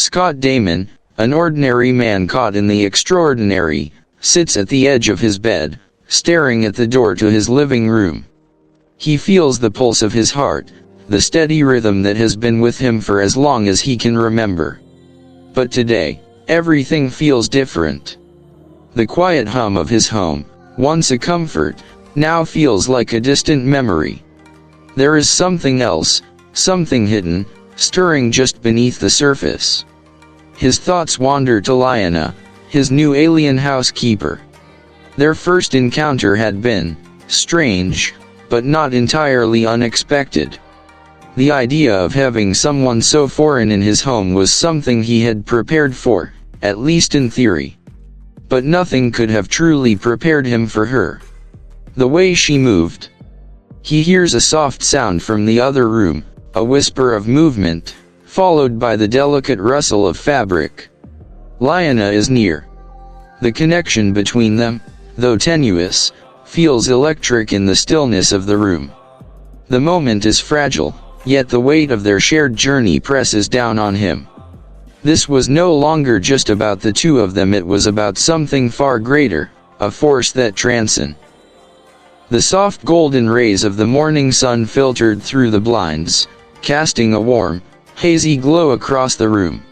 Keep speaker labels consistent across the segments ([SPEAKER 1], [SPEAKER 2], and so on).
[SPEAKER 1] Scott Damon, an ordinary man caught in the extraordinary, sits at the edge of his bed, staring at the door to his living room. He feels the pulse of his heart, the steady rhythm that has been with him for as long as he can remember. But today, everything feels different. The quiet hum of his home, once a comfort, now feels like a distant memory. There is something else, something hidden, stirring just beneath the surface. His thoughts wander to Lyana, his new alien housekeeper. Their first encounter had been strange, but not entirely unexpected. The idea of having someone so foreign in his home was something he had prepared for, at least in theory. But nothing could have truly prepared him for her. The way she moved. He hears a soft sound from the other room, a whisper of movement, followed by the delicate rustle of fabric. Lyana is near. The connection between them, though tenuous, feels electric in the stillness of the room. The moment is fragile, yet the weight of their shared journey presses down on him. This was no longer just about the two of them, it was about something far greater, a force that transcends. The soft golden rays of the morning sun filtered through the blinds, casting a warm, hazy glow across the room.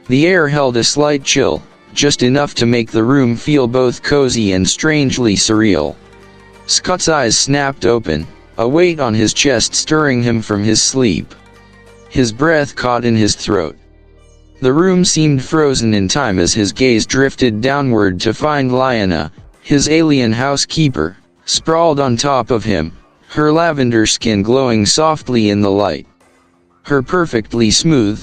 [SPEAKER 1] The air held a slight chill, just enough to make the room feel both cozy and strangely surreal. Scott's eyes snapped open, a weight on his chest stirring him from his sleep. His breath caught in his throat. The room seemed frozen in time as his gaze drifted downward to find Lyana, his alien housekeeper, sprawled on top of him, her lavender skin glowing softly in the light. Her perfectly smooth,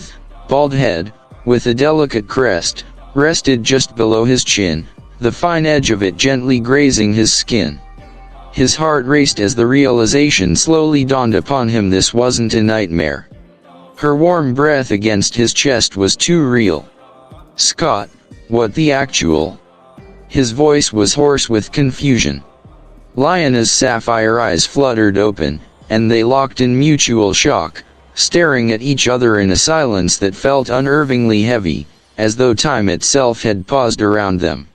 [SPEAKER 1] bald head, with a delicate crest, rested just below his chin, the fine edge of it gently grazing his skin. His heart raced as the realization slowly dawned upon him this wasn't a nightmare. Her warm breath against his chest was too real. Scott, what the actual? His voice was hoarse with confusion. Lyana's sapphire eyes fluttered open, and they locked in mutual shock, staring at each other in a silence that felt unnervingly heavy, as though time itself had paused around them.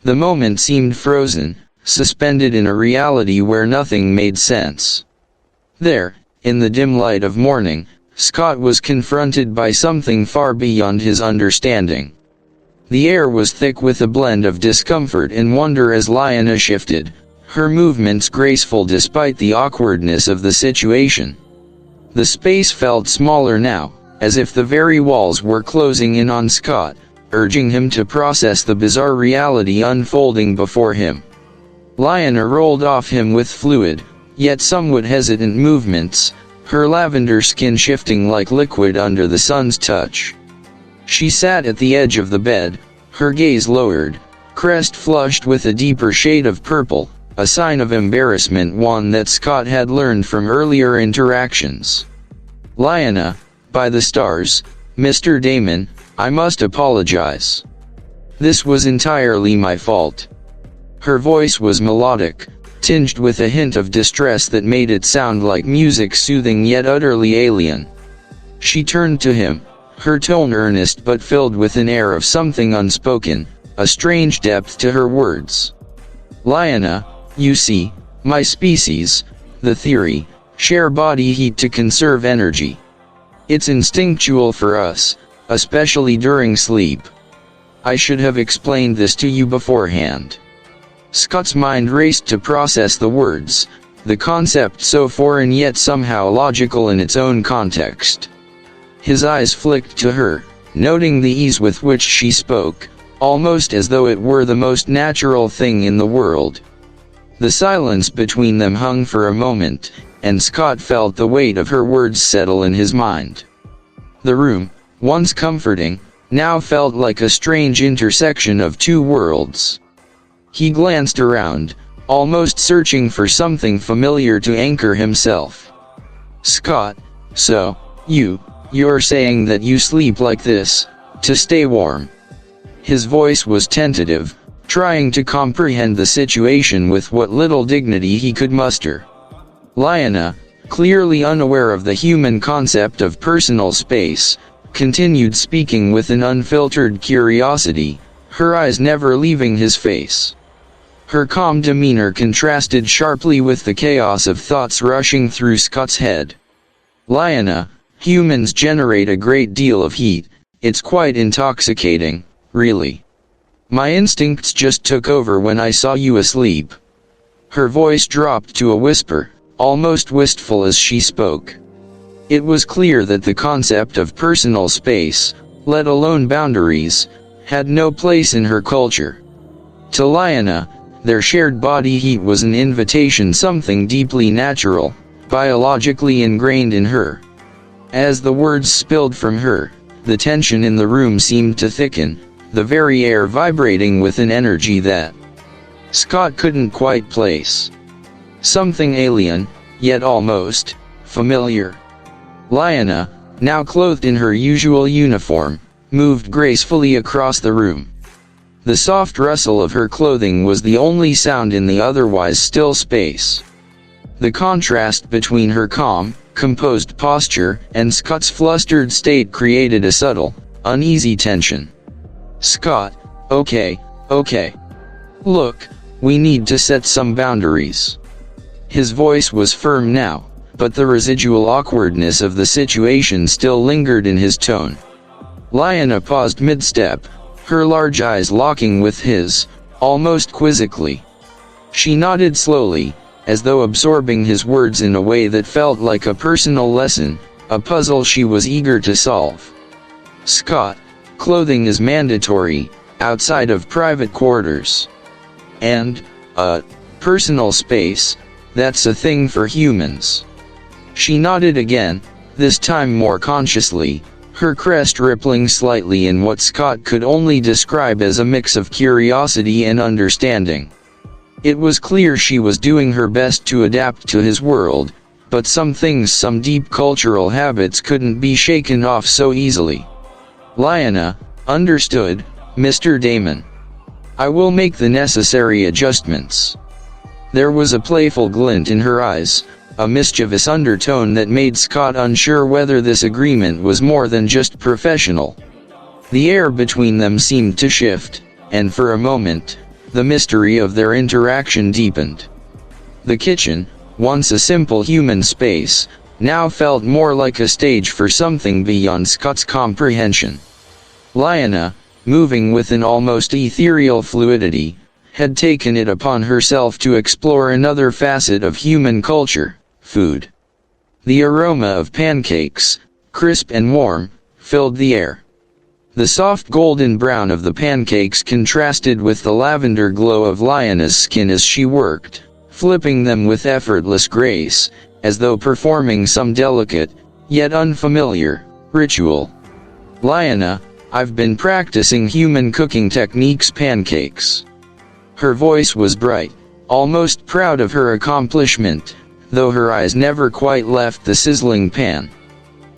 [SPEAKER 1] The moment seemed frozen, suspended in a reality where nothing made sense. There, in the dim light of morning, Scott was confronted by something far beyond his understanding. The air was thick with a blend of discomfort and wonder as Lyana shifted, her movements graceful despite the awkwardness of the situation. The space felt smaller now, as if the very walls were closing in on Scott, urging him to process the bizarre reality unfolding before him. Lyana rolled off him with fluid, yet somewhat hesitant movements, her lavender skin shifting like liquid under the sun's touch. She sat at the edge of the bed, her gaze lowered, crest flushed with a deeper shade of purple, a sign of embarrassment, one that Scott had learned from earlier interactions. Lyana, by the stars, Mr. Damon, I must apologize. This was entirely my fault. Her voice was melodic, tinged with a hint of distress that made it sound like music, soothing yet utterly alien. She turned to him, her tone earnest but filled with an air of something unspoken, a strange depth to her words. Lyana, you see, my species, the theory, share body heat to conserve energy. It's instinctual for us, especially during sleep. I should have explained this to you beforehand. Scott's mind raced to process the words, the concept so foreign yet somehow logical in its own context. His eyes flicked to her, noting the ease with which she spoke, almost as though it were the most natural thing in the world. The silence between them hung for a moment, and Scott felt the weight of her words settle in his mind. The room, once comforting, now felt like a strange intersection of two worlds. He glanced around, almost searching for something familiar to anchor himself. Scott, so, you're saying that you sleep like this, to stay warm? His voice was tentative, trying to comprehend the situation with what little dignity he could muster. Lyana, clearly unaware of the human concept of personal space, continued speaking with an unfiltered curiosity, her eyes never leaving his face. Her calm demeanor contrasted sharply with the chaos of thoughts rushing through Scott's head. Lyana, humans generate a great deal of heat, it's quite intoxicating, really. My instincts just took over when I saw you asleep. Her voice dropped to a whisper, almost wistful as she spoke. It was clear that the concept of personal space, let alone boundaries, had no place in her culture. To Lyana, their shared body heat was an invitation, something deeply natural, biologically ingrained in her. As the words spilled from her, the tension in the room seemed to thicken, the very air vibrating with an energy that Scott couldn't quite place. Something alien, yet almost familiar. Lyana, now clothed in her usual uniform, moved gracefully across the room. The soft rustle of her clothing was the only sound in the otherwise still space. The contrast between her calm, composed posture and Scott's flustered state created a subtle, uneasy tension. Scott, okay. Look, we need to set some boundaries. His voice was firm now, but the residual awkwardness of the situation still lingered in his tone. Lyana paused mid-step, her large eyes locking with his, almost quizzically. She nodded slowly, as though absorbing his words in a way that felt like a personal lesson, a puzzle she was eager to solve. Scott, clothing is mandatory, outside of private quarters. And, personal space, that's a thing for humans. She nodded again, this time more consciously, her crest rippling slightly in what Scott could only describe as a mix of curiosity and understanding. It was clear she was doing her best to adapt to his world, but some things, some deep cultural habits couldn't be shaken off so easily. Lyana, understood, Mr. Damon. I will make the necessary adjustments. There was a playful glint in her eyes, a mischievous undertone that made Scott unsure whether this agreement was more than just professional. The air between them seemed to shift, and for a moment, the mystery of their interaction deepened. The kitchen, once a simple human space, now felt more like a stage for something beyond Scott's comprehension. Lyana, moving with an almost ethereal fluidity, had taken it upon herself to explore another facet of human culture, food. The aroma of pancakes, crisp and warm, filled the air. The soft golden brown of the pancakes contrasted with the lavender glow of Lyana's skin as she worked, flipping them with effortless grace, as though performing some delicate, yet unfamiliar, ritual. Lyana, I've been practicing human cooking techniques pancakes. Her voice was bright, almost proud of her accomplishment, though her eyes never quite left the sizzling pan.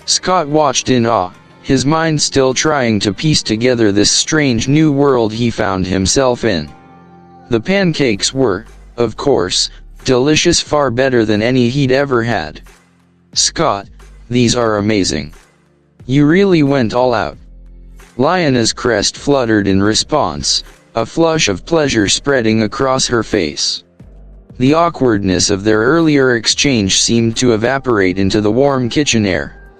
[SPEAKER 1] Scott watched in awe, his mind still trying to piece together this strange new world he found himself in. The pancakes were, of course, delicious, far better than any he'd ever had. Scott, these are amazing. You really went all out. Lyana's crest fluttered in response, a flush of pleasure spreading across her face. The awkwardness of their earlier exchange seemed to evaporate into the warm kitchen air.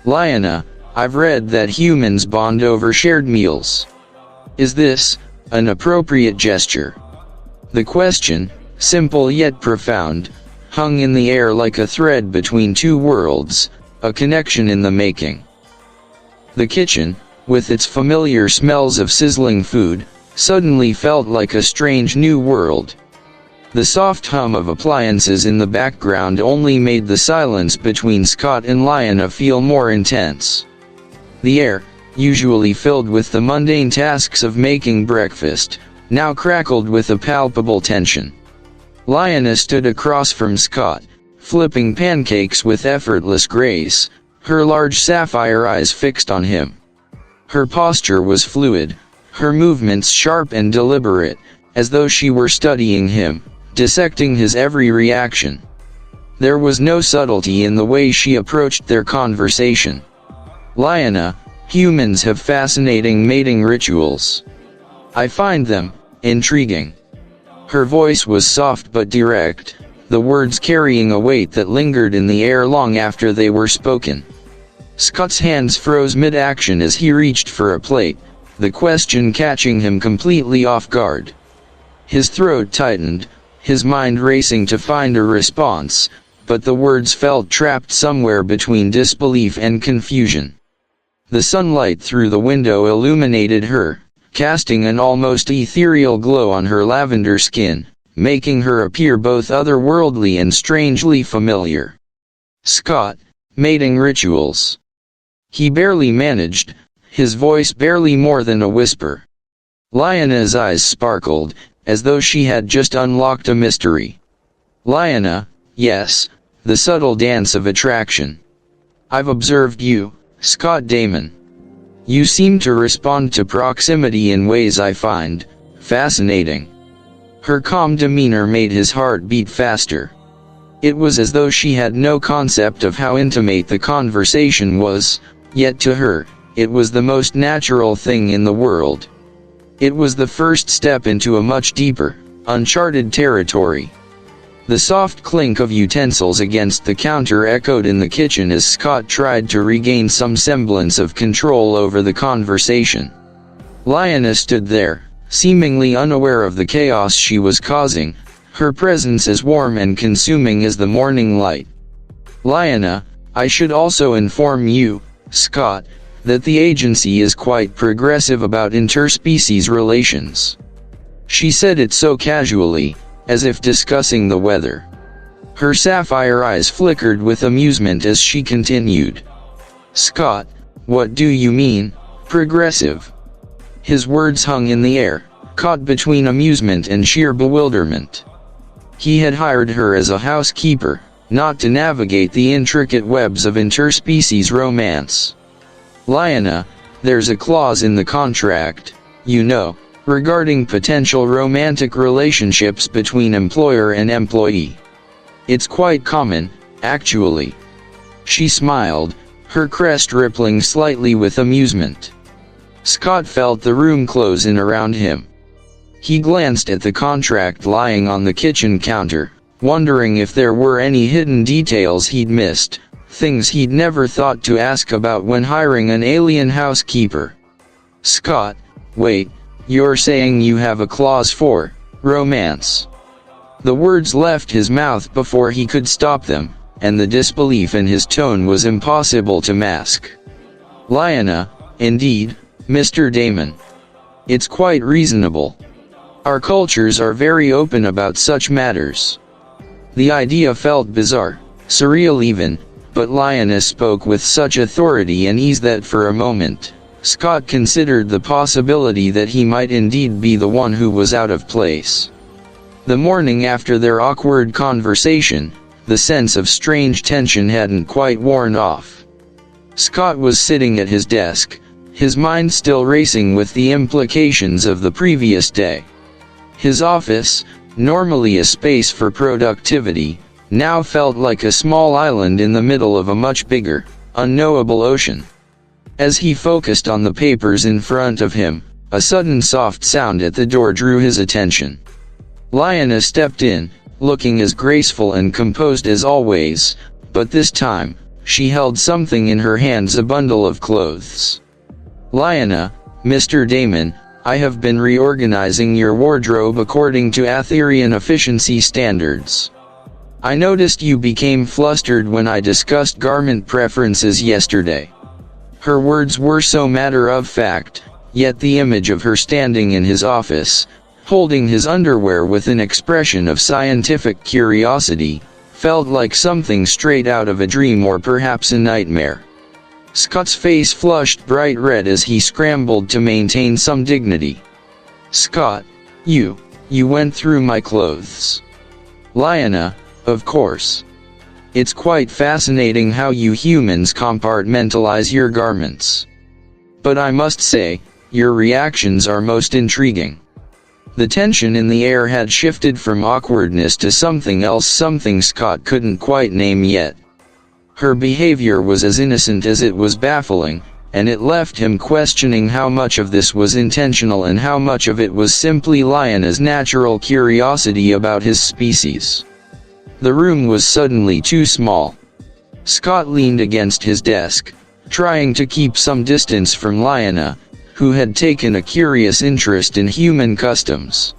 [SPEAKER 1] Lyana, I've read that humans bond over shared meals. Is this an appropriate gesture? The question, simple yet profound, hung in the air like a thread between two worlds, a connection in the making. The kitchen, with its familiar smells of sizzling food, suddenly felt like a strange new world. The soft hum of appliances in the background only made the silence between Scott and Lyana feel more intense. The air, usually filled with the mundane tasks of making breakfast, now crackled with a palpable tension. Lyana stood across from Scott, flipping pancakes with effortless grace, her large sapphire eyes fixed on him. Her posture was fluid, her movements sharp and deliberate, as though she were studying him, dissecting his every reaction. There was no subtlety in the way she approached their conversation. Lyana, Humans have fascinating mating rituals. I find them intriguing. Her voice was soft but direct, the words carrying a weight that lingered in the air long after they were spoken. Scott's hands froze mid-action as he reached for a plate, the question catching him completely off guard. His throat tightened, his mind racing to find a response, but the words felt trapped somewhere between disbelief and confusion. The sunlight through the window illuminated her, casting an almost ethereal glow on her lavender skin, making her appear both otherworldly and strangely familiar. Scott, mating rituals. He barely managed, his voice barely more than a whisper. Lyana's eyes sparkled, as though she had just unlocked a mystery. Lyana, yes, the subtle dance of attraction. I've observed you, Scott Damon. You seem to respond to proximity in ways I find fascinating. Her calm demeanor made his heart beat faster. It was as though she had no concept of how intimate the conversation was, yet to her, it was the most natural thing in the world. It was the first step into a much deeper, uncharted territory. The soft clink of utensils against the counter echoed in the kitchen as Scott tried to regain some semblance of control over the conversation. Lyana stood there, seemingly unaware of the chaos she was causing, her presence as warm and consuming as the morning light. Lyana, I should also inform you, Scott, that the agency is quite progressive about interspecies relations. She said it so casually, as if discussing the weather. Her sapphire eyes flickered with amusement as she continued. Scott, what do you mean, progressive? His words hung in the air, caught between amusement and sheer bewilderment. He had hired her as a housekeeper, not to navigate the intricate webs of interspecies romance. Lyana, there's a clause in the contract, you know, regarding potential romantic relationships between employer and employee. It's quite common, actually. She smiled, her crest rippling slightly with amusement. Scott felt the room close in around him. He glanced at the contract lying on the kitchen counter, wondering if there were any hidden details he'd missed, things he'd never thought to ask about when hiring an alien housekeeper. Scott, wait. You're saying you have a clause for romance. The words left his mouth before he could stop them, and the disbelief in his tone was impossible to mask. Lyana, indeed, Mr. Damon. It's quite reasonable. Our cultures are very open about such matters. The idea felt bizarre, surreal even, but Lyana spoke with such authority and ease that for a moment, Scott considered the possibility that he might indeed be the one who was out of place. The morning after their awkward conversation, the sense of strange tension hadn't quite worn off. Scott was sitting at his desk, his mind still racing with the implications of the previous day. His office, normally a space for productivity, now felt like a small island in the middle of a much bigger, unknowable ocean. As he focused on the papers in front of him, a sudden soft sound at the door drew his attention. Lyana stepped in, looking as graceful and composed as always, but this time, she held something in her hands, a bundle of clothes. Lyana, Mr. Damon, I have been reorganizing your wardrobe according to Aetherian efficiency standards. I noticed you became flustered when I discussed garment preferences yesterday. Her words were so matter-of-fact, yet the image of her standing in his office, holding his underwear with an expression of scientific curiosity, felt like something straight out of a dream or perhaps a nightmare. Scott's face flushed bright red as he scrambled to maintain some dignity. Scott, you went through my clothes. Lyana, of course. It's quite fascinating how you humans compartmentalize your garments. But I must say, your reactions are most intriguing. The tension in the air had shifted from awkwardness to something else, something Scott couldn't quite name yet. Her behavior was as innocent as it was baffling, and it left him questioning how much of this was intentional and how much of it was simply Lyana's natural curiosity about his species. The room was suddenly too small. Scott leaned against his desk, trying to keep some distance from Lyana, who had taken a curious interest in human customs.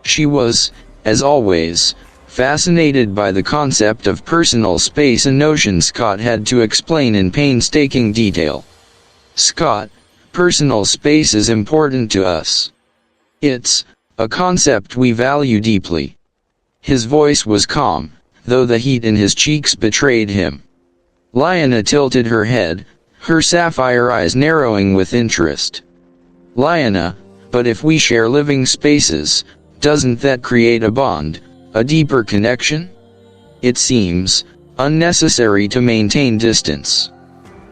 [SPEAKER 1] She was, as always, fascinated by the concept of personal space, a notion Scott had to explain in painstaking detail. "Scott, personal space is important to us. It's a concept we value deeply." His voice was calm, though the heat in his cheeks betrayed him. Lyana tilted her head, her sapphire eyes narrowing with interest. "Lyana, but if we share living spaces, doesn't that create a bond, a deeper connection? It seems unnecessary to maintain distance."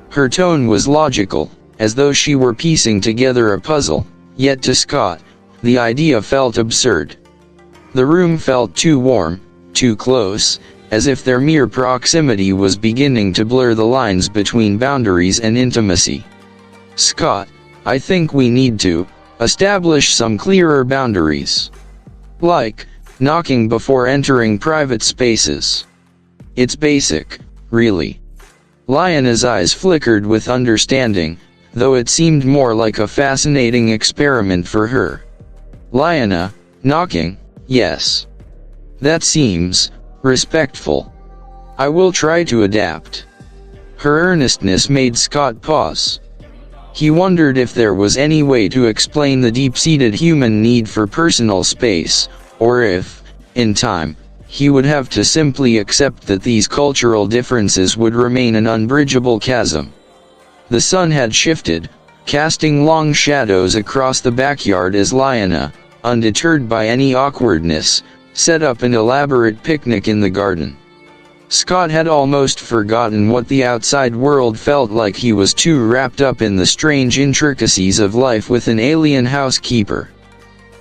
[SPEAKER 1] Her tone was logical, as though she were piecing together a puzzle, yet to Scott, the idea felt absurd. The room felt too warm, too close, as if their mere proximity was beginning to blur the lines between boundaries and intimacy. "Scott, I think we need to establish some clearer boundaries. Like knocking before entering private spaces. It's basic, really." Lyana's eyes flickered with understanding, though it seemed more like a fascinating experiment for her. "Lyana, knocking, yes. That seems respectful. I will try to adapt." Her earnestness made Scott pause. He wondered if there was any way to explain the deep-seated human need for personal space, or if, in time, he would have to simply accept that these cultural differences would remain an unbridgeable chasm. The sun had shifted, casting long shadows across the backyard as Lyana, undeterred by any awkwardness, set up an elaborate picnic in the garden. Scott had almost forgotten what the outside world felt like. He was too wrapped up in the strange intricacies of life with an alien housekeeper.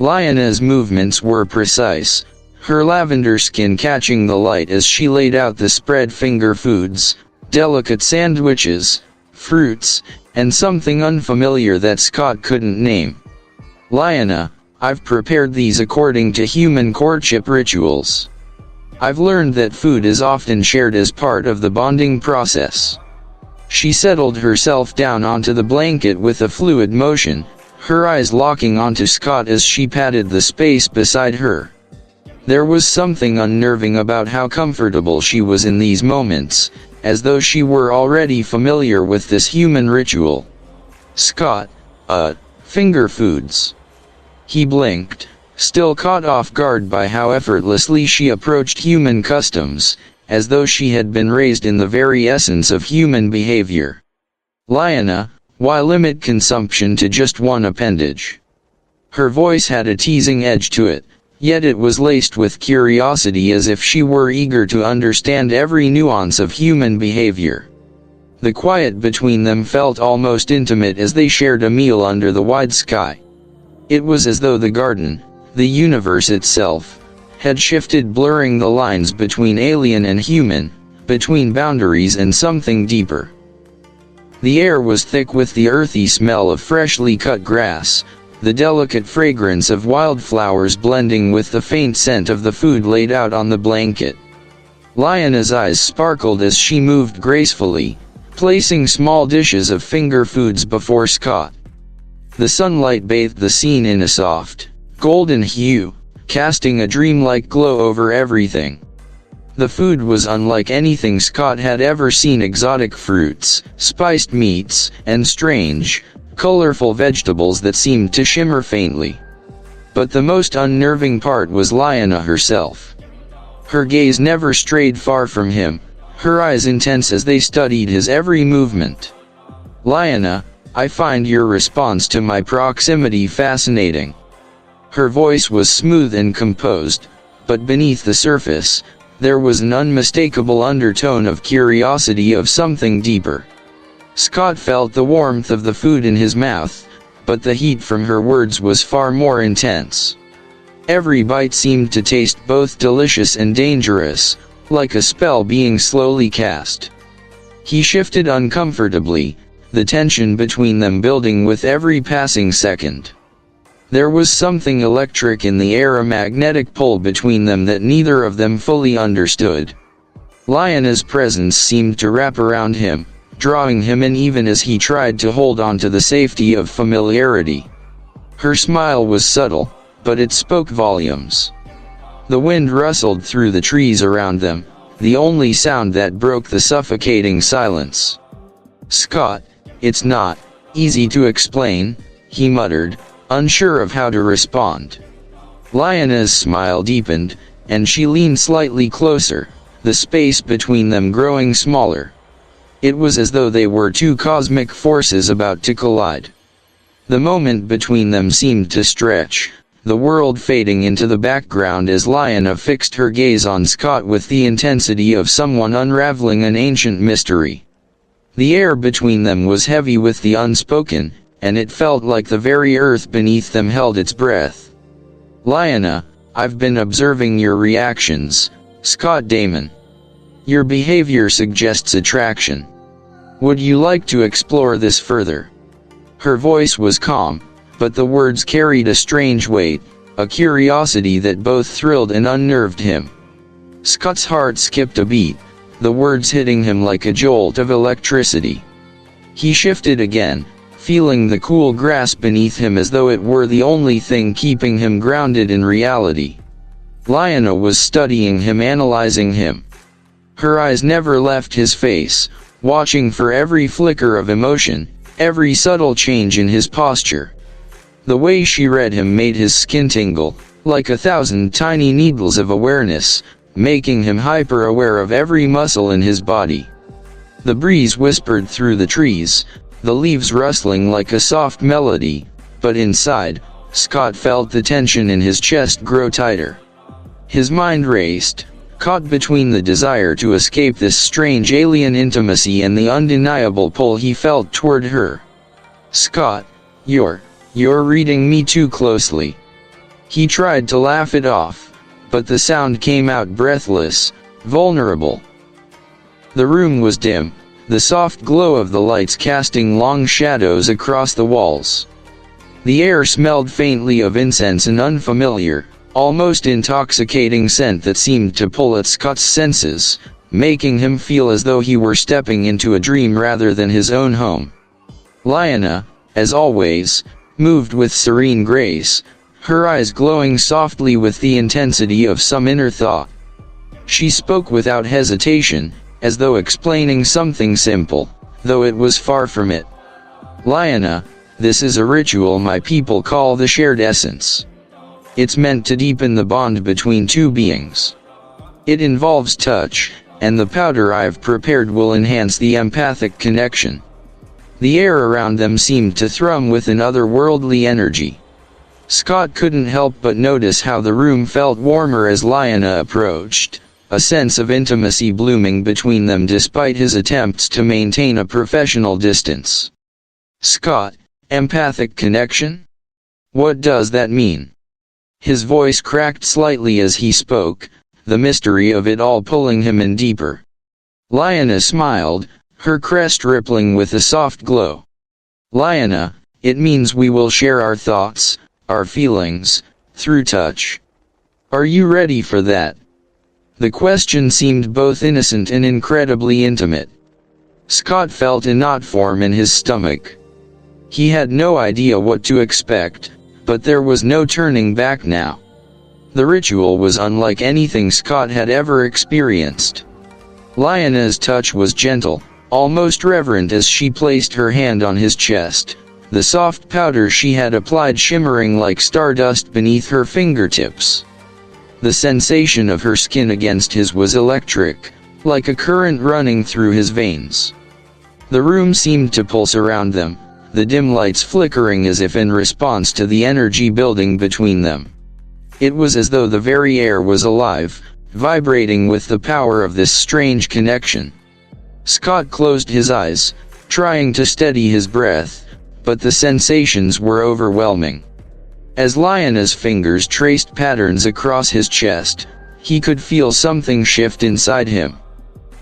[SPEAKER 1] Lyana's movements were precise, her lavender skin catching the light as she laid out the spread finger foods, delicate sandwiches, fruits, and something unfamiliar that Scott couldn't name. "Lyana, I've prepared these according to human courtship rituals. I've learned that food is often shared as part of the bonding process." She settled herself down onto the blanket with a fluid motion, her eyes locking onto Scott as she patted the space beside her. There was something unnerving about how comfortable she was in these moments, as though she were already familiar with this human ritual. "Scott, finger foods." He blinked, still caught off guard by how effortlessly she approached human customs, as though she had been raised in the very essence of human behavior. "Lyana, why limit consumption to just one appendage?" Her voice had a teasing edge to it, yet it was laced with curiosity, as if she were eager to understand every nuance of human behavior. The quiet between them felt almost intimate as they shared a meal under the wide sky. It was as though the garden, the universe itself, had shifted, blurring the lines between alien and human, between boundaries and something deeper. The air was thick with the earthy smell of freshly cut grass, the delicate fragrance of wildflowers blending with the faint scent of the food laid out on the blanket. Lyana's eyes sparkled as she moved gracefully, placing small dishes of finger foods before Scott. The sunlight bathed the scene in a soft, golden hue, casting a dreamlike glow over everything. The food was unlike anything Scott had ever seen: exotic fruits, spiced meats, and strange, colorful vegetables that seemed to shimmer faintly. But the most unnerving part was Lyana herself. Her gaze never strayed far from him, her eyes intense as they studied his every movement. "Lyana, I find your response to my proximity fascinating." Her voice was smooth and composed, but beneath the surface, there was an unmistakable undertone of curiosity, of something deeper. Scott felt the warmth of the food in his mouth, but the heat from her words was far more intense. Every bite seemed to taste both delicious and dangerous, like a spell being slowly cast. He shifted uncomfortably, the tension between them building with every passing second. There was something electric in the air, a magnetic pull between them that neither of them fully understood. Lyana's presence seemed to wrap around him, drawing him in even as he tried to hold on to the safety of familiarity. Her smile was subtle, but it spoke volumes. The wind rustled through the trees around them, the only sound that broke the suffocating silence. "Scott, it's not easy to explain," he muttered, unsure of how to respond. Lyana's smile deepened, and she leaned slightly closer, the space between them growing smaller. It was as though they were two cosmic forces about to collide. The moment between them seemed to stretch, the world fading into the background as Lyana fixed her gaze on Scott with the intensity of someone unraveling an ancient mystery. The air between them was heavy with the unspoken, and it felt like the very earth beneath them held its breath. "Lyana, I've been observing your reactions, Scott Damon. Your behavior suggests attraction. Would you like to explore this further?" Her voice was calm, but the words carried a strange weight, a curiosity that both thrilled and unnerved him. Scott's heart skipped a beat, the words hitting him like a jolt of electricity. He shifted again, feeling the cool grass beneath him as though it were the only thing keeping him grounded in reality. Lyana was studying him, analyzing him. Her eyes never left his face, watching for every flicker of emotion, every subtle change in his posture. The way she read him made his skin tingle, like 1,000 tiny needles of awareness, making him hyper-aware of every muscle in his body. The breeze whispered through the trees, the leaves rustling like a soft melody, but inside, Scott felt the tension in his chest grow tighter. His mind raced, caught between the desire to escape this strange alien intimacy and the undeniable pull he felt toward her. "Scott, you're reading me too closely." He tried to laugh it off, but the sound came out breathless, vulnerable. The room was dim, the soft glow of the lights casting long shadows across the walls. The air smelled faintly of incense, an unfamiliar, almost intoxicating scent that seemed to pull at Scott's senses, making him feel as though he were stepping into a dream rather than his own home. Lyana, as always, moved with serene grace, her eyes glowing softly with the intensity of some inner thought. She spoke without hesitation, as though explaining something simple, though it was far from it. "Lyana, this is a ritual my people call the shared essence. It's meant to deepen the bond between two beings. It involves touch, and the powder I've prepared will enhance the empathic connection." The air around them seemed to thrum with an otherworldly energy. Scott couldn't help but notice how the room felt warmer as Lyana approached, a sense of intimacy blooming between them despite his attempts to maintain a professional distance. "Scott, empathic connection? What does that mean?" His voice cracked slightly as he spoke, the mystery of it all pulling him in deeper. Lyana smiled, her crest rippling with a soft glow. "Lyana, it means we will share our thoughts, our feelings, through touch. Are you ready for that?" The question seemed both innocent and incredibly intimate. Scott felt a knot form in his stomach. He had no idea what to expect, but there was no turning back now. The ritual was unlike anything Scott had ever experienced. Lyana's touch was gentle, almost reverent as she placed her hand on his chest, the soft powder she had applied shimmering like stardust beneath her fingertips. The sensation of her skin against his was electric, like a current running through his veins. The room seemed to pulse around them, the dim lights flickering as if in response to the energy building between them. It was as though the very air was alive, vibrating with the power of this strange connection. Scott closed his eyes, trying to steady his breath, but the sensations were overwhelming. As Lyana's fingers traced patterns across his chest, he could feel something shift inside him.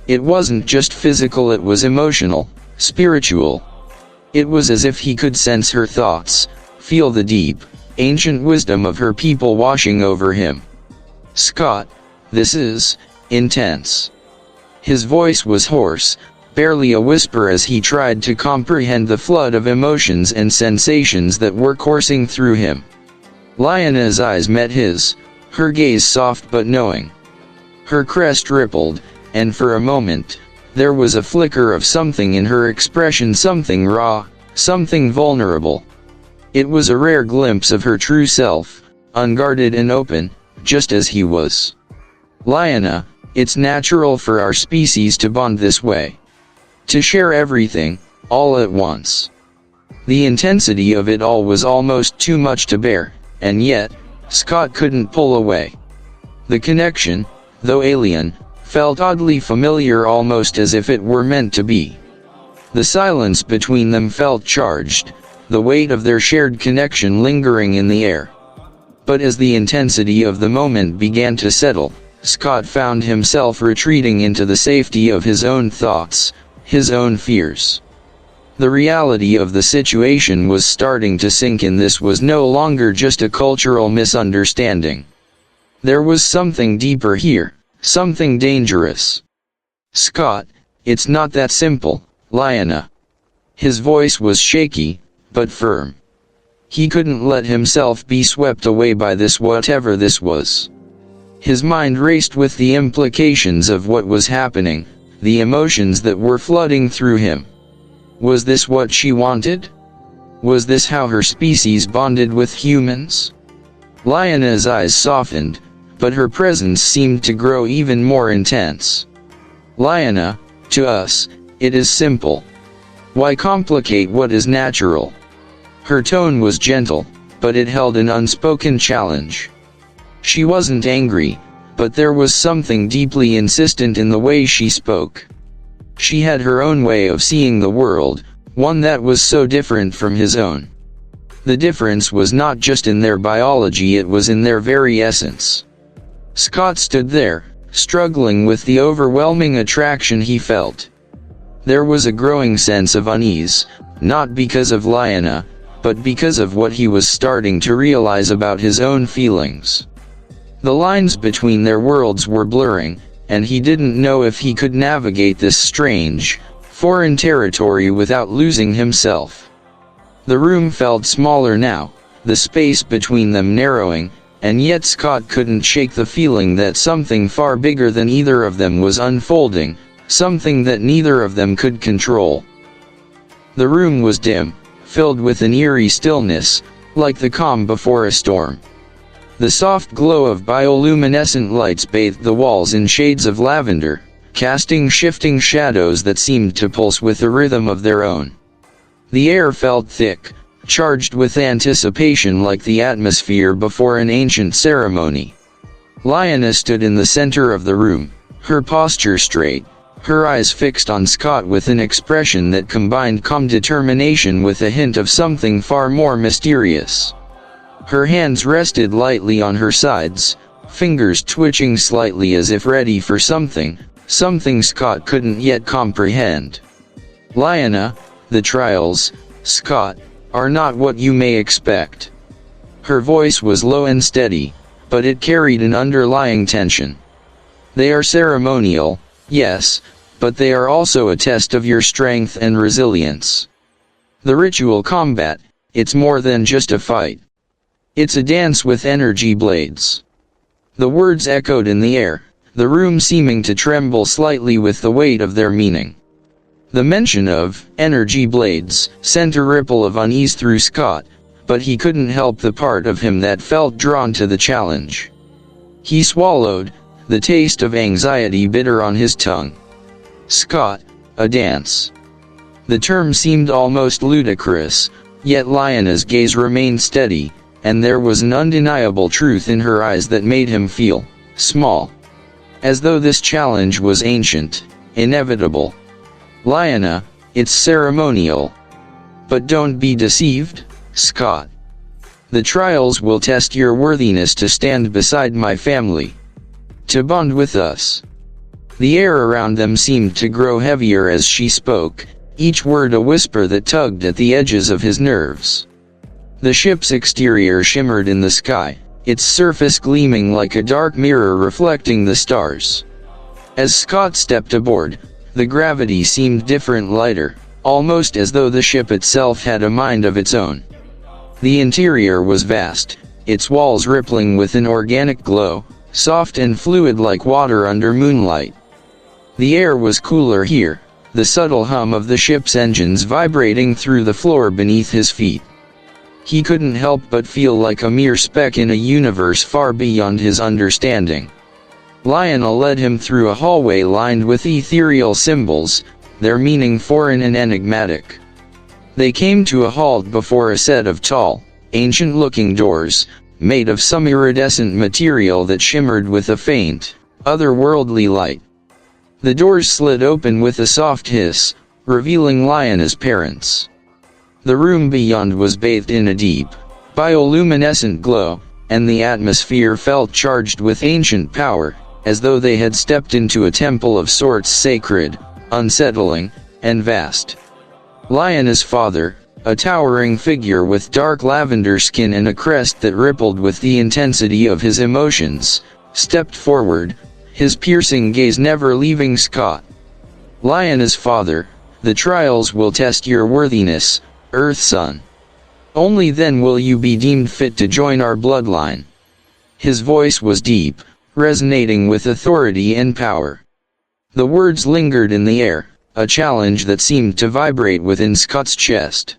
[SPEAKER 1] It wasn't just physical, it was emotional, spiritual. It was as if he could sense her thoughts, feel the deep, ancient wisdom of her people washing over him. "Scott, this is intense." His voice was hoarse, barely a whisper as he tried to comprehend the flood of emotions and sensations that were coursing through him. Lyana's eyes met his, her gaze soft but knowing. Her crest rippled, and for a moment, there was a flicker of something in her expression, something raw, something vulnerable. It was a rare glimpse of her true self, unguarded and open, just as he was. "Lyana, it's natural for our species to bond this way. To share everything, all at once." The intensity of it all was almost too much to bear, and yet, Scott couldn't pull away. The connection, though alien, felt oddly familiar, almost as if it were meant to be. The silence between them felt charged, the weight of their shared connection lingering in the air. But as the intensity of the moment began to settle, Scott found himself retreating into the safety of his own thoughts, his own fears. The reality of the situation was starting to sink in. This was no longer just a cultural misunderstanding. There was something deeper here, something dangerous. "Scott, it's not that simple, Lyana." His voice was shaky, but firm. He couldn't let himself be swept away by this, whatever this was. His mind raced with the implications of what was happening, the emotions that were flooding through him. Was this what she wanted? Was this how her species bonded with humans? Lyana's eyes softened, but her presence seemed to grow even more intense. "Lyana, to us, it is simple. Why complicate what is natural?" Her tone was gentle, but it held an unspoken challenge. She wasn't angry, but there was something deeply insistent in the way she spoke. She had her own way of seeing the world, one that was so different from his own. The difference was not just in their biology, it was in their very essence. Scott stood there, struggling with the overwhelming attraction he felt. There was a growing sense of unease, not because of Lyana, but because of what he was starting to realize about his own feelings. The lines between their worlds were blurring, and he didn't know if he could navigate this strange, foreign territory without losing himself. The room felt smaller now, the space between them narrowing, and yet Scott couldn't shake the feeling that something far bigger than either of them was unfolding, something that neither of them could control. The room was dim, filled with an eerie stillness, like the calm before a storm. The soft glow of bioluminescent lights bathed the walls in shades of lavender, casting shifting shadows that seemed to pulse with a rhythm of their own. The air felt thick, charged with anticipation, like the atmosphere before an ancient ceremony. Lyana stood in the center of the room, her posture straight, her eyes fixed on Scott with an expression that combined calm determination with a hint of something far more mysterious. Her hands rested lightly on her sides, fingers twitching slightly as if ready for something Scott couldn't yet comprehend. "Lyana, the trials, Scott, are not what you may expect." Her voice was low and steady, but it carried an underlying tension. "They are ceremonial, yes, but they are also a test of your strength and resilience. The ritual combat, it's more than just a fight. It's a dance with energy blades." The words echoed in the air, the room seeming to tremble slightly with the weight of their meaning. The mention of energy blades sent a ripple of unease through Scott, but he couldn't help the part of him that felt drawn to the challenge. He swallowed, the taste of anxiety bitter on his tongue. "Scott, a dance." The term seemed almost ludicrous, yet Lyana's gaze remained steady, and there was an undeniable truth in her eyes that made him feel small. As though this challenge was ancient, inevitable. "Lyana, it's ceremonial. But don't be deceived, Scott. The trials will test your worthiness to stand beside my family. To bond with us." The air around them seemed to grow heavier as she spoke, each word a whisper that tugged at the edges of his nerves. The ship's exterior shimmered in the sky, its surface gleaming like a dark mirror reflecting the stars. As Scott stepped aboard, the gravity seemed different, lighter, almost as though the ship itself had a mind of its own. The interior was vast, its walls rippling with an organic glow, soft and fluid like water under moonlight. The air was cooler here, the subtle hum of the ship's engines vibrating through the floor beneath his feet. He couldn't help but feel like a mere speck in a universe far beyond his understanding. Lyana led him through a hallway lined with ethereal symbols, their meaning foreign and enigmatic. They came to a halt before a set of tall, ancient-looking doors, made of some iridescent material that shimmered with a faint, otherworldly light. The doors slid open with a soft hiss, revealing Lyana's parents. The room beyond was bathed in a deep, bioluminescent glow, and the atmosphere felt charged with ancient power, as though they had stepped into a temple of sorts, sacred, unsettling, and vast. Lyana's father, a towering figure with dark lavender skin and a crest that rippled with the intensity of his emotions, stepped forward, his piercing gaze never leaving Scott. Lyana's father, the trials will test your worthiness, Earth Son. Only then will you be deemed fit to join our bloodline. His voice was deep, resonating with authority and power. The words lingered in the air, a challenge that seemed to vibrate within Scott's chest.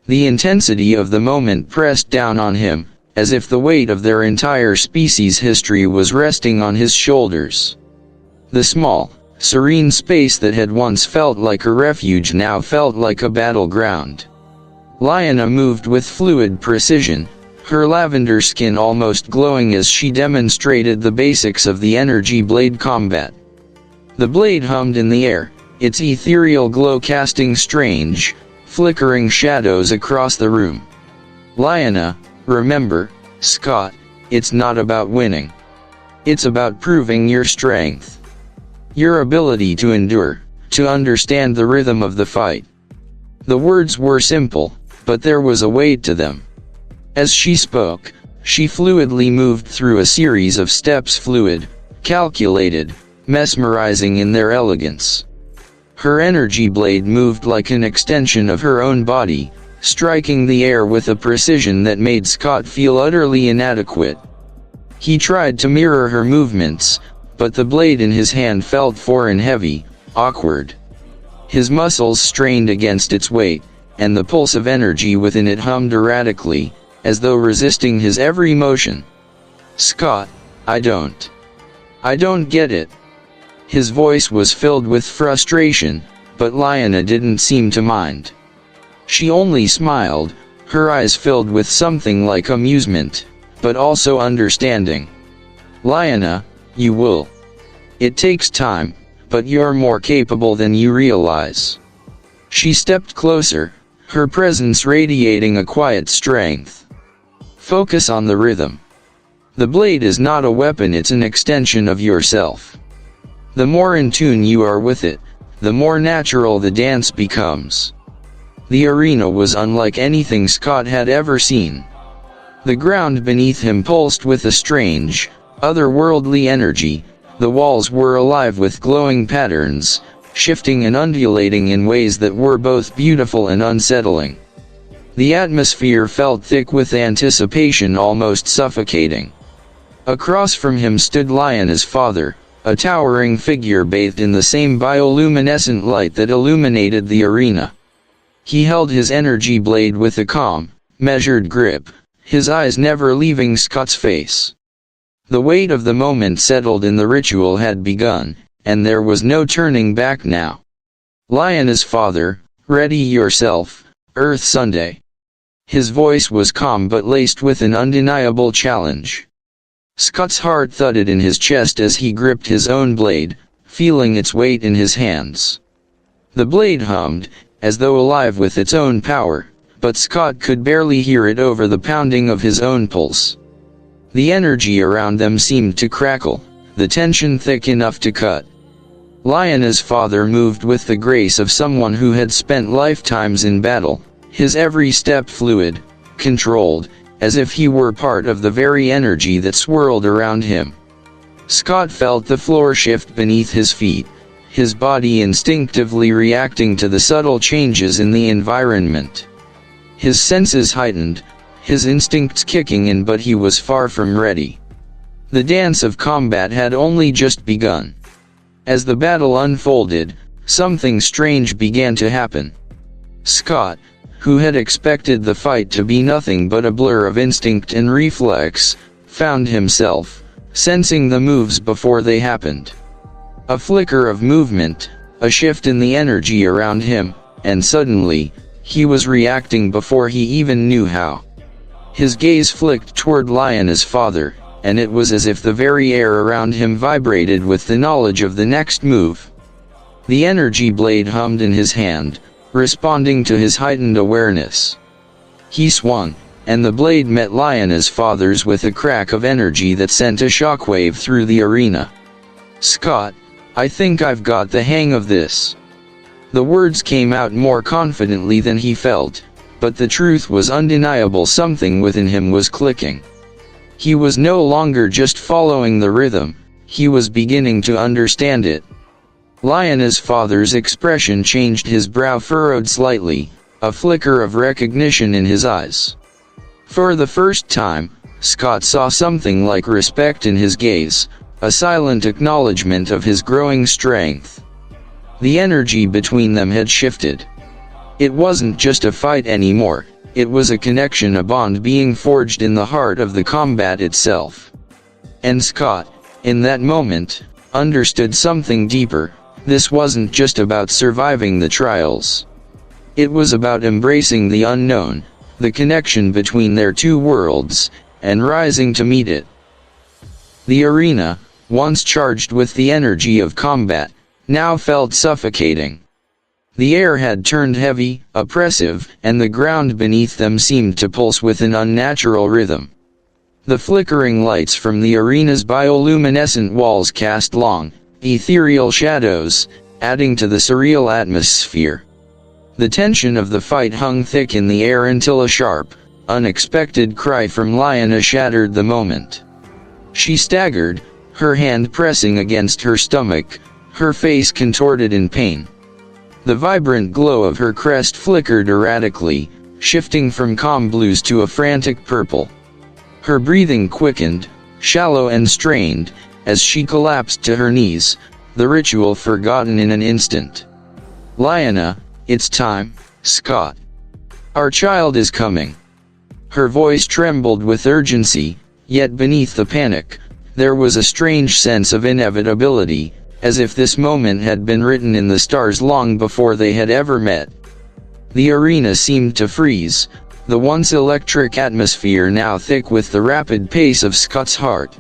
[SPEAKER 1] The intensity of the moment pressed down on him, as if the weight of their entire species' history was resting on his shoulders. The small, serene space that had once felt like a refuge now felt like a battleground. Lyana moved with fluid precision, her lavender skin almost glowing as she demonstrated the basics of the energy blade combat. The blade hummed in the air, its ethereal glow casting strange, flickering shadows across the room. Lyana, remember, Scott, it's not about winning. It's about proving your strength. Your ability to endure, to understand the rhythm of the fight. The words were simple, but there was a weight to them. As she spoke, she fluidly moved through a series of steps, fluid, calculated, mesmerizing in their elegance. Her energy blade moved like an extension of her own body, striking the air with a precision that made Scott feel utterly inadequate. He tried to mirror her movements, but the blade in his hand felt foreign, heavy, awkward. His muscles strained against its weight, and the pulse of energy within it hummed erratically, as though resisting his every motion. Scott, I don't get it. His voice was filled with frustration, but Lyana didn't seem to mind. She only smiled, her eyes filled with something like amusement, but also understanding. Lyana, you will. It takes time, but you're more capable than you realize. She stepped closer, her presence radiating a quiet strength. Focus on the rhythm. The blade is not a weapon, it's an extension of yourself. The more in tune you are with it, the more natural the dance becomes. The arena was unlike anything Scott had ever seen. The ground beneath him pulsed with a strange, otherworldly energy, the walls were alive with glowing patterns, shifting and undulating in ways that were both beautiful and unsettling. The atmosphere felt thick with anticipation, almost suffocating. Across from him stood Lyana's father, a towering figure bathed in the same bioluminescent light that illuminated the arena. He held his energy blade with a calm, measured grip, his eyes never leaving Scott's face. The weight of the moment settled and the ritual had begun, and there was no turning back now. Lyana's father, ready yourself, Earth Sunday. His voice was calm but laced with an undeniable challenge. Scott's heart thudded in his chest as he gripped his own blade, feeling its weight in his hands. The blade hummed, as though alive with its own power, but Scott could barely hear it over the pounding of his own pulse. The energy around them seemed to crackle, the tension thick enough to cut. Lyana's father moved with the grace of someone who had spent lifetimes in battle, his every step fluid, controlled, as if he were part of the very energy that swirled around him. Scott felt the floor shift beneath his feet, his body instinctively reacting to the subtle changes in the environment. His senses heightened, his instincts kicking in, but he was far from ready. The dance of combat had only just begun. As the battle unfolded, something strange began to happen. Scott, who had expected the fight to be nothing but a blur of instinct and reflex, found himself sensing the moves before they happened. A flicker of movement, a shift in the energy around him, and suddenly, he was reacting before he even knew how. His gaze flicked toward Lyana's father, and it was as if the very air around him vibrated with the knowledge of the next move. The energy blade hummed in his hand, responding to his heightened awareness. He swung, and the blade met Lyana's father's with a crack of energy that sent a shockwave through the arena. "Scott, I think I've got the hang of this." The words came out more confidently than he felt, but the truth was undeniable. Something within him was clicking. He was no longer just following the rhythm, he was beginning to understand it. Lyana's father's expression changed, his brow furrowed slightly, a flicker of recognition in his eyes. For the first time, Scott saw something like respect in his gaze, a silent acknowledgement of his growing strength. The energy between them had shifted. It wasn't just a fight anymore, it was a connection, a bond being forged in the heart of the combat itself. And Scott, in that moment, understood something deeper. This wasn't just about surviving the trials. It was about embracing the unknown, the connection between their two worlds, and rising to meet it. The arena, once charged with the energy of combat, now felt suffocating. The air had turned heavy, oppressive, and the ground beneath them seemed to pulse with an unnatural rhythm. The flickering lights from the arena's bioluminescent walls cast long, ethereal shadows, adding to the surreal atmosphere. The tension of the fight hung thick in the air until a sharp, unexpected cry from Lyana shattered the moment. She staggered, her hand pressing against her stomach, her face contorted in pain. The vibrant glow of her crest flickered erratically, shifting from calm blues to a frantic purple. Her breathing quickened, shallow and strained, as she collapsed to her knees, the ritual forgotten in an instant. "Lyana, it's time, Scott. Our child is coming." Her voice trembled with urgency, yet beneath the panic, there was a strange sense of inevitability, as if this moment had been written in the stars long before they had ever met. The arena seemed to freeze, the once electric atmosphere now thick with the rapid pace of Scott's heart.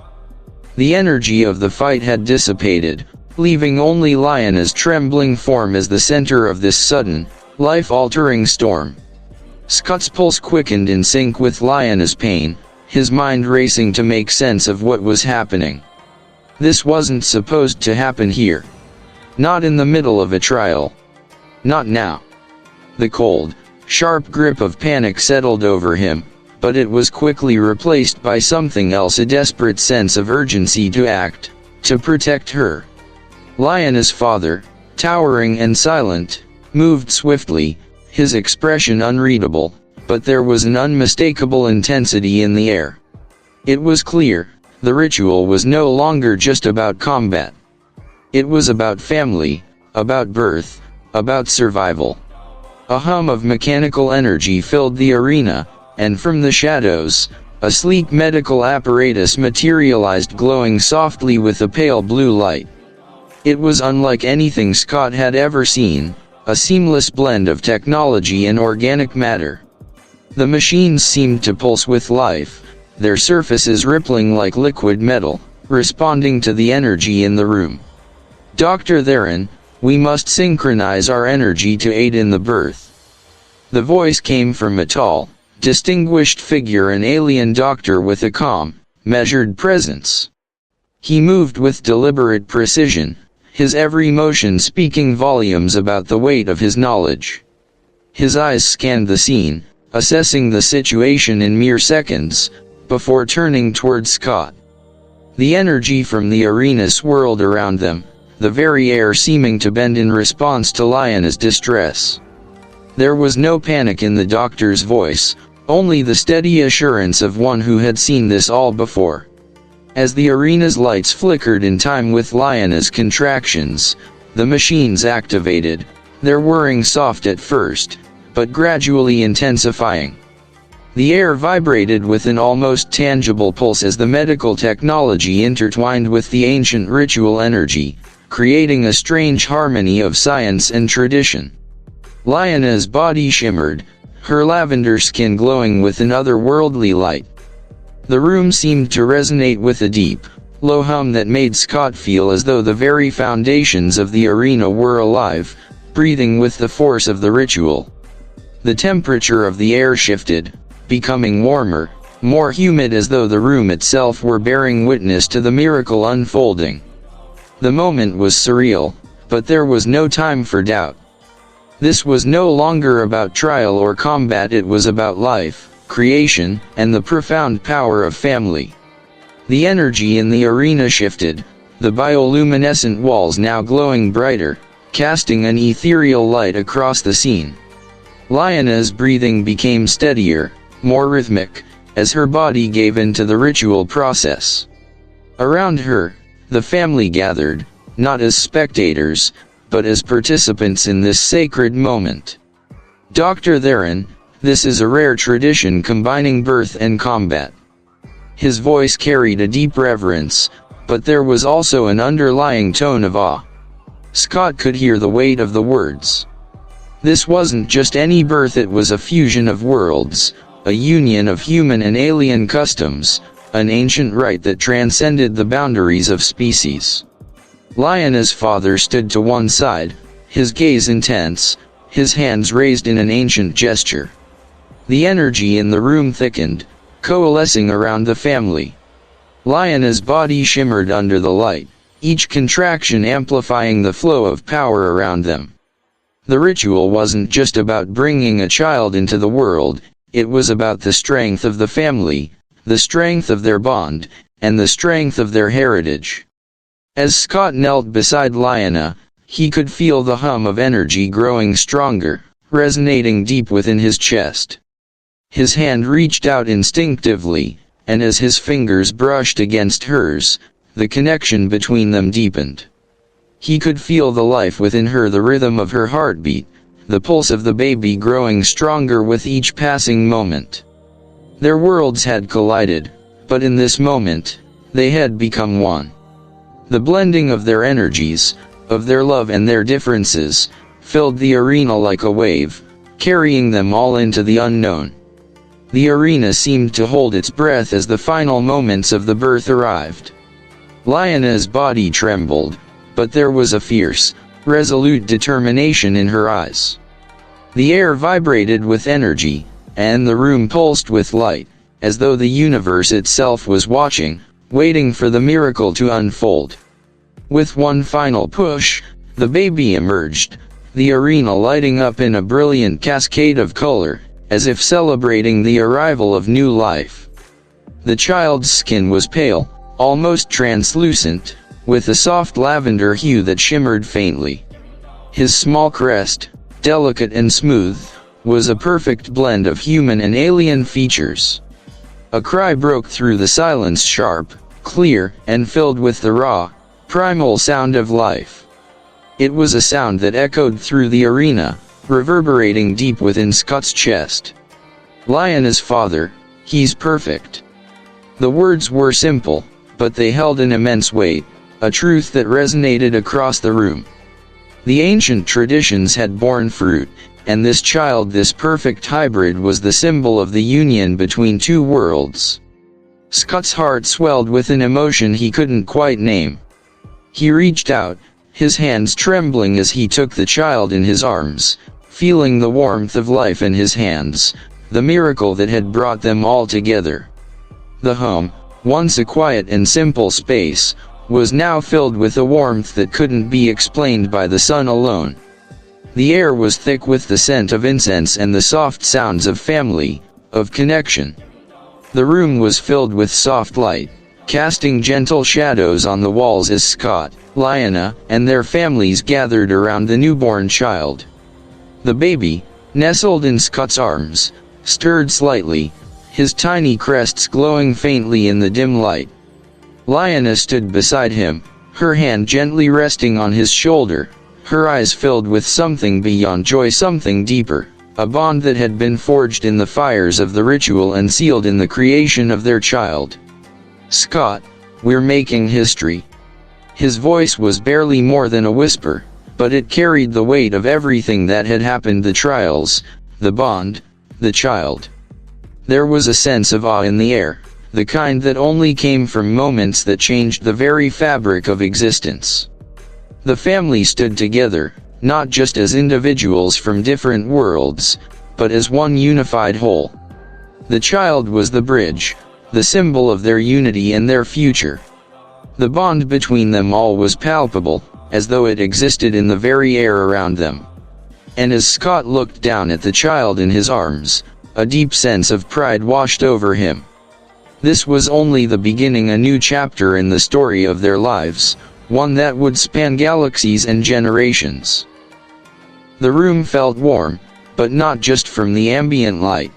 [SPEAKER 1] The energy of the fight had dissipated, leaving only Lyana's trembling form as the center of this sudden, life-altering storm. Scott's pulse quickened in sync with Lyana's pain, his mind racing to make sense of what was happening. This wasn't supposed to happen here. Not in the middle of a trial. Not now. The cold, sharp grip of panic settled over him, but it was quickly replaced by something else, a desperate sense of urgency to act, to protect her. Lyana's father, towering and silent, moved swiftly, his expression unreadable, but there was an unmistakable intensity in the air. It was clear, the ritual was no longer just about combat. It was about family, about birth, about survival. A hum of mechanical energy filled the arena, and from the shadows, a sleek medical apparatus materialized, glowing softly with a pale blue light. It was unlike anything Scott had ever seen, a seamless blend of technology and organic matter. The machines seemed to pulse with life, their surfaces rippling like liquid metal, responding to the energy in the room. "Dr. Theron, we must synchronize our energy to aid in the birth." The voice came from a tall, distinguished figure, an alien doctor with a calm, measured presence. He moved with deliberate precision, his every motion speaking volumes about the weight of his knowledge. His eyes scanned the scene, assessing the situation in mere seconds, before turning toward Scott. The energy from the arena swirled around them, the very air seeming to bend in response to Lyana's distress. There was no panic in the doctor's voice, only the steady assurance of one who had seen this all before. As the arena's lights flickered in time with Lyana's contractions, the machines activated, their whirring soft at first, but gradually intensifying. The air vibrated with an almost tangible pulse as the medical technology intertwined with the ancient ritual energy, creating a strange harmony of science and tradition. Lyana's body shimmered, her lavender skin glowing with an otherworldly light. The room seemed to resonate with a deep, low hum that made Scott feel as though the very foundations of the arena were alive, breathing with the force of the ritual. The temperature of the air shifted, becoming warmer, more humid, as though the room itself were bearing witness to the miracle unfolding. The moment was surreal, but there was no time for doubt. This was no longer about trial or combat, it was about life, creation, and the profound power of family. The energy in the arena shifted, the bioluminescent walls now glowing brighter, casting an ethereal light across the scene. Lyana's breathing became steadier, more rhythmic, as her body gave in to the ritual process. Around her, the family gathered, not as spectators, but as participants in this sacred moment. Dr. Theron, this is a rare tradition combining birth and combat. His voice carried a deep reverence, but there was also an underlying tone of awe. Scott could hear the weight of the words. This wasn't just any birth, it was a fusion of worlds, a union of human and alien customs, an ancient rite that transcended the boundaries of species. Lyana's father stood to one side, his gaze intense, his hands raised in an ancient gesture. The energy in the room thickened, coalescing around the family. Lyana's body shimmered under the light, each contraction amplifying the flow of power around them. The ritual wasn't just about bringing a child into the world, it was about the strength of the family, the strength of their bond, and the strength of their heritage. As Scott knelt beside Lyana, he could feel the hum of energy growing stronger, resonating deep within his chest. His hand reached out instinctively, and as his fingers brushed against hers, the connection between them deepened. He could feel the life within her, the rhythm of her heartbeat, the pulse of the baby growing stronger with each passing moment. Their worlds had collided, but in this moment, they had become one. The blending of their energies, of their love and their differences, filled the arena like a wave, carrying them all into the unknown. The arena seemed to hold its breath as the final moments of the birth arrived. Lyana's body trembled, but there was a fierce, resolute determination in her eyes. The air vibrated with energy, and the room pulsed with light, as though the universe itself was watching, waiting for the miracle to unfold. With one final push, the baby emerged, the arena lighting up in a brilliant cascade of color, as if celebrating the arrival of new life. The child's skin was pale, almost translucent, with a soft lavender hue that shimmered faintly. His small crest, delicate and smooth, was a perfect blend of human and alien features. A cry broke through the silence, sharp, clear, and filled with the raw, primal sound of life. It was a sound that echoed through the arena, reverberating deep within Scott's chest. Lyana's father, he's perfect. The words were simple, but they held an immense weight, a truth that resonated across the room. The ancient traditions had borne fruit, and this child, this perfect hybrid, was the symbol of the union between two worlds. Scott's heart swelled with an emotion he couldn't quite name. He reached out, his hands trembling as he took the child in his arms, feeling the warmth of life in his hands, the miracle that had brought them all together. The home, once a quiet and simple space, was now filled with a warmth that couldn't be explained by the sun alone. The air was thick with the scent of incense and the soft sounds of family, of connection. The room was filled with soft light, casting gentle shadows on the walls as Scott, Lyana, and their families gathered around the newborn child. The baby, nestled in Scott's arms, stirred slightly, his tiny crests glowing faintly in the dim light. Lyana stood beside him, her hand gently resting on his shoulder, her eyes filled with something beyond joy, something deeper, a bond that had been forged in the fires of the ritual and sealed in the creation of their child. "Scott, we're making history." His voice was barely more than a whisper, but it carried the weight of everything that had happened: the trials, the bond, the child. There was a sense of awe in the air, the kind that only came from moments that changed the very fabric of existence. The family stood together, not just as individuals from different worlds, but as one unified whole. The child was the bridge, the symbol of their unity and their future. The bond between them all was palpable, as though it existed in the very air around them. And as Scott looked down at the child in his arms, a deep sense of pride washed over him. This was only the beginning, a new chapter in the story of their lives, one that would span galaxies and generations. The room felt warm, but not just from the ambient light.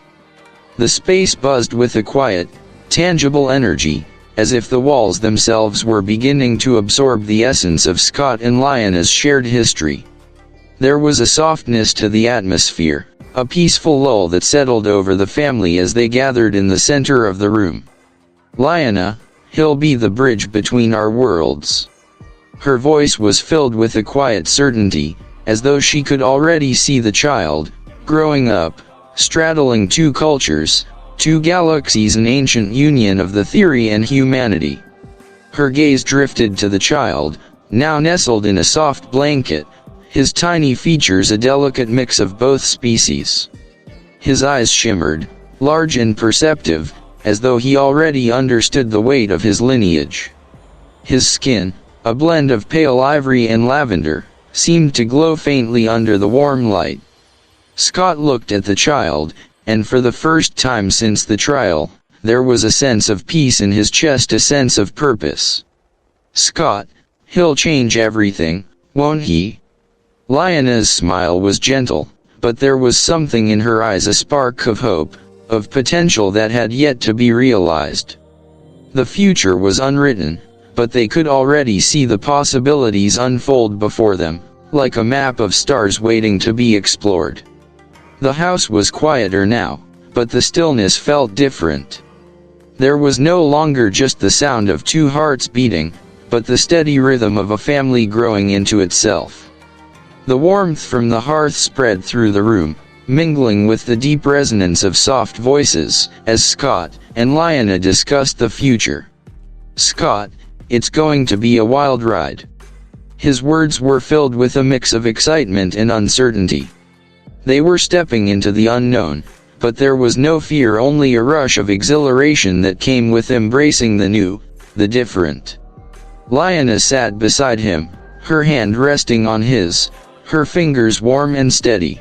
[SPEAKER 1] The space buzzed with a quiet, tangible energy, as if the walls themselves were beginning to absorb the essence of Scott and Lyana's shared history. There was a softness to the atmosphere, a peaceful lull that settled over the family as they gathered in the center of the room. "Lyana, he'll be the bridge between our worlds." Her voice was filled with a quiet certainty, as though she could already see the child, growing up, straddling two cultures, two galaxies, an ancient union of the theory and humanity. Her gaze drifted to the child, now nestled in a soft blanket, his tiny features a delicate mix of both species. His eyes shimmered, large and perceptive, as though he already understood the weight of his lineage. His skin, a blend of pale ivory and lavender, seemed to glow faintly under the warm light. Scott looked at the child, and for the first time since the trial, there was a sense of peace in his chest, a sense of purpose. "Scott, he'll change everything, won't he?" Lyana's smile was gentle, but there was something in her eyes, a spark of hope, of potential that had yet to be realized. The future was unwritten, but they could already see the possibilities unfold before them, like a map of stars waiting to be explored. The house was quieter now, but the stillness felt different. There was no longer just the sound of two hearts beating, but the steady rhythm of a family growing into itself. The warmth from the hearth spread through the room, mingling with the deep resonance of soft voices, as Scott and Lyana discussed the future. "Scott, it's going to be a wild ride." His words were filled with a mix of excitement and uncertainty. They were stepping into the unknown, but there was no fear, only a rush of exhilaration that came with embracing the new, the different. Lyana sat beside him, her hand resting on his, her fingers warm and steady.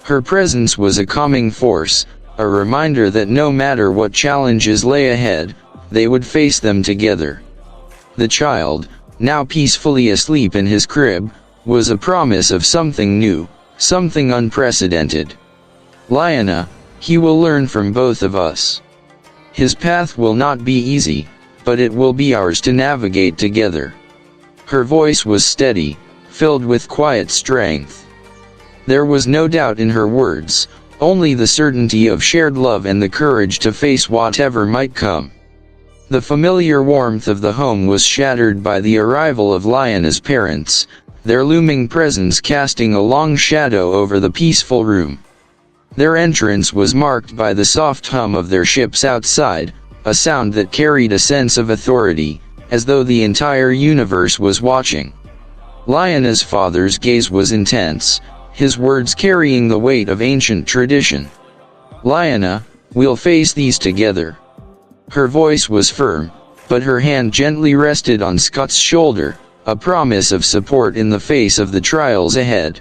[SPEAKER 1] Her presence was a calming force, a reminder that no matter what challenges lay ahead, they would face them together. The child, now peacefully asleep in his crib, was a promise of something new, something unprecedented. "Lyana, he will learn from both of us. His path will not be easy, but it will be ours to navigate together." Her voice was steady, filled with quiet strength. There was no doubt in her words, only the certainty of shared love and the courage to face whatever might come. The familiar warmth of the home was shattered by the arrival of Lyana's parents, their looming presence casting a long shadow over the peaceful room. Their entrance was marked by the soft hum of their ships outside, a sound that carried a sense of authority, as though the entire universe was watching. Lyana's father's gaze was intense, his words carrying the weight of ancient tradition. "Lyana, we'll face these together." Her voice was firm, but her hand gently rested on Scott's shoulder, a promise of support in the face of the trials ahead.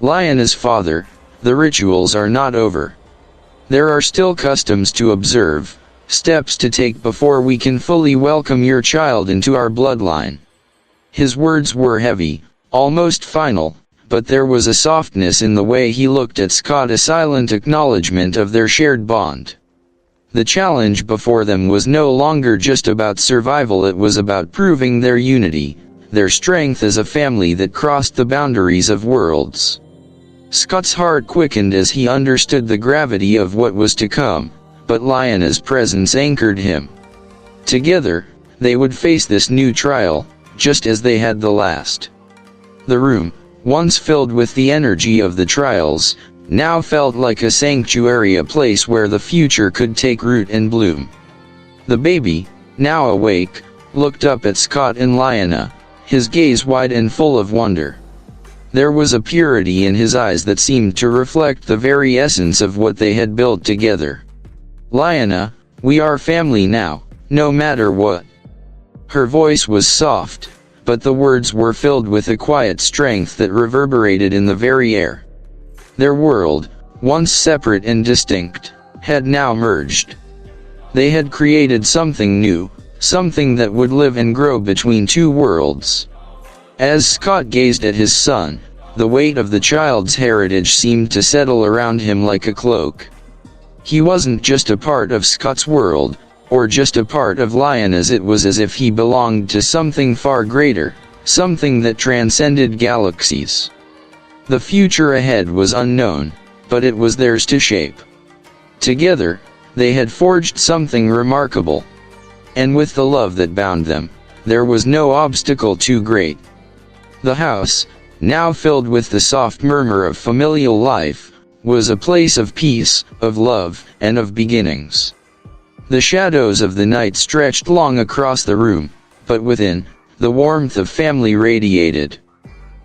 [SPEAKER 1] Lyana's father, the rituals are not over. There are still customs to observe, steps to take before we can fully welcome your child into our bloodline. His words were heavy, almost final, but there was a softness in the way he looked at Scott, a silent acknowledgement of their shared bond. The challenge before them was no longer just about survival, it was about proving their unity, their strength as a family that crossed the boundaries of worlds. Scott's heart quickened as he understood the gravity of what was to come, but Lyana's presence anchored him. Together, they would face this new trial, just as they had the last. The room, once filled with the energy of the trials, now felt like a sanctuary, a place where the future could take root and bloom. The baby, now awake, looked up at Scott and Lyana, his gaze wide and full of wonder. There was a purity in his eyes that seemed to reflect the very essence of what they had built together. "Lyana, we are family now, no matter what." Her voice was soft, but the words were filled with a quiet strength that reverberated in the very air. Their world, once separate and distinct, had now merged. They had created something new, something that would live and grow between two worlds. As Scott gazed at his son, the weight of the child's heritage seemed to settle around him like a cloak. He wasn't just a part of Scott's world, or just a part of Lyana's. It was as if he belonged to something far greater, something that transcended galaxies. The future ahead was unknown, but it was theirs to shape. Together, they had forged something remarkable. And with the love that bound them, there was no obstacle too great. The house, now filled with the soft murmur of familial life, was a place of peace, of love, and of beginnings. The shadows of the night stretched long across the room, but within, the warmth of family radiated.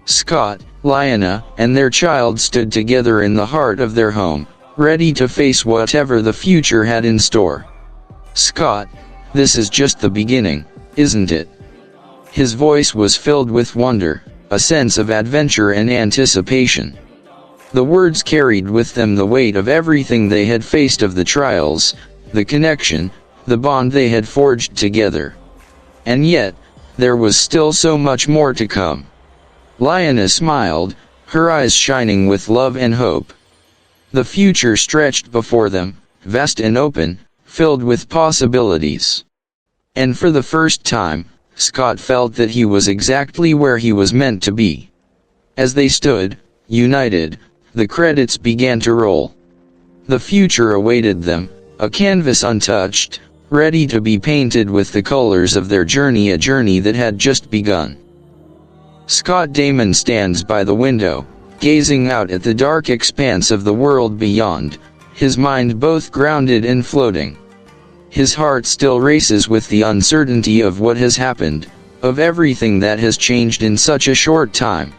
[SPEAKER 1] Scott, Lyana, and their child stood together in the heart of their home, ready to face whatever the future had in store. "Scott, this is just the beginning, isn't it?" His voice was filled with wonder, a sense of adventure and anticipation. The words carried with them the weight of everything they had faced, of the trials, the connection, the bond they had forged together. And yet, there was still so much more to come. Lyana smiled, her eyes shining with love and hope. The future stretched before them, vast and open, filled with possibilities. And for the first time, Scott felt that he was exactly where he was meant to be. As they stood, united, the credits began to roll. The future awaited them, a canvas untouched, ready to be painted with the colors of their journey, a journey that had just begun. Scott Damon stands by the window, gazing out at the dark expanse of the world beyond, his mind both grounded and floating. His heart still races with the uncertainty of what has happened, of everything that has changed in such a short time.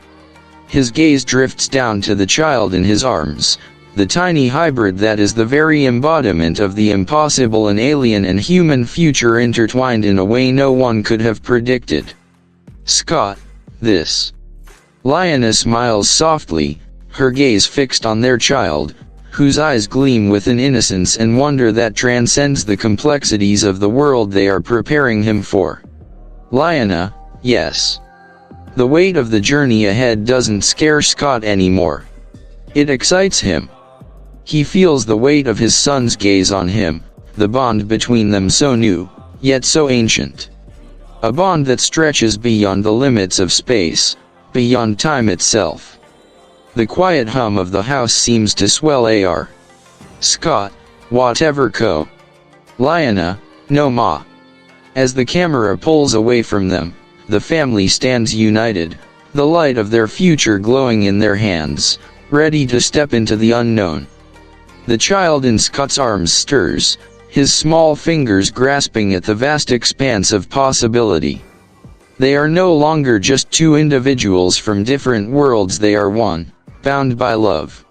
[SPEAKER 1] His gaze drifts down to the child in his arms, the tiny hybrid that is the very embodiment of the impossible, an alien and human future intertwined in a way no one could have predicted. "Scott, this." Lyana smiles softly, her gaze fixed on their child, whose eyes gleam with an innocence and wonder that transcends the complexities of the world they are preparing him for. Lyana, yes. The weight of the journey ahead doesn't scare Scott anymore. It excites him. He feels the weight of his son's gaze on him, the bond between them so new, yet so ancient. A bond that stretches beyond the limits of space, beyond time itself. The quiet hum of the house seems to swell ar. "Scott, whatever co." "Lyana, no ma." As the camera pulls away from them, the family stands united, the light of their future glowing in their hands, ready to step into the unknown. The child in Scott's arms stirs, his small fingers grasping at the vast expanse of possibility. They are no longer just two individuals from different worlds, they are one, bound by love.